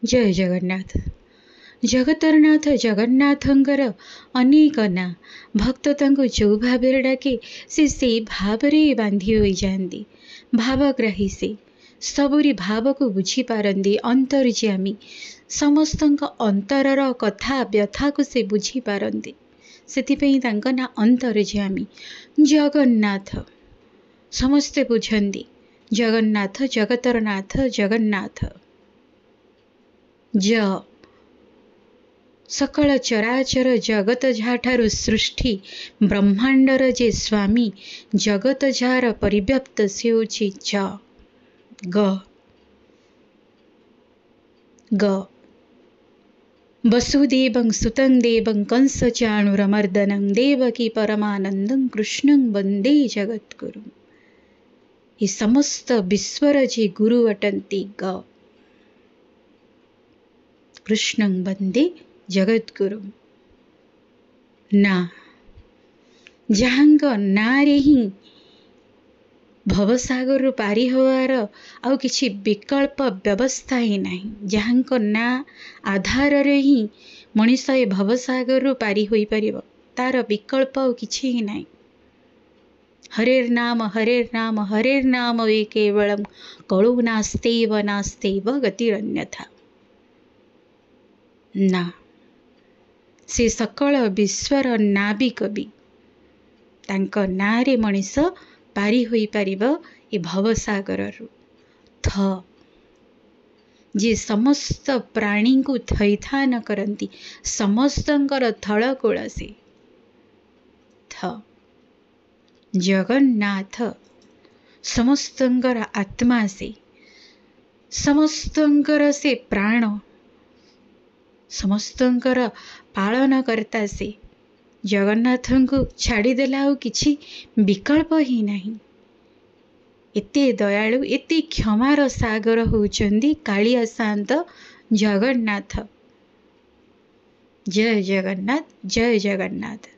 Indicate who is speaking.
Speaker 1: जय जगन्नाथ। जगतरनाथ जगन्नाथंकर अनेक ना भक्त तांको जो भाव डाके से भाव बांधी हो जाती। भावग्राही से सबुरी भाव को बुझी पारती। अंतर्यामी समस्त अंतरर कथा व्यथा को से बुझी पारती। सेथिपई तांको ना अंतर्यामी। जगन्नाथ समस्ते बुझंती। जगन्नाथ जगतरनाथ जगन्नाथ। ज सकल चराचर जगत झाठारु सृष्टि ब्रह्मांडर जे स्वामी जगत जार परिव्याप्त से होछि ज ग ग वसुदेवं सुतं देवं कंस चाणूरमर्दनं देवकी परमानंदं कृष्णं वंदे जगद्गुरु। ये समस्त विश्वर जे गुरु अटंती ग कृष्णं वंदे जगद्गुरु। ना जहांग नारे ही भवसागर पारी होवार आउ किछि विकल्प व्यवस्था ही नहीं। जहांग ना आधार रे ही मनीष ए भवसागर पारी होई परिबो तार विकल्प आउ किछि ही नहीं। हरेर नाम वे केवलम कलु नास्तेव गतिरन्यथा। ना से सकल विश्वर नाविक भी तांको नारे मनीष पारी होई परिबो ए भवसागर रु। थ जे समस्त प्राणी को थैथान करती समस्तंकर थलकूल से थ। जगन्नाथ समस्तंकर आत्मा से समस्तंकर से प्राण समस्तंकर पालन करता से जगन्नाथ को छाड़देला किछि विकल्प ही नहीं। एते दयालु एते क्षमार सागर होउचंदी कालिया शांत जगन्नाथ। जय जगन्नाथ जय जगन्नाथ।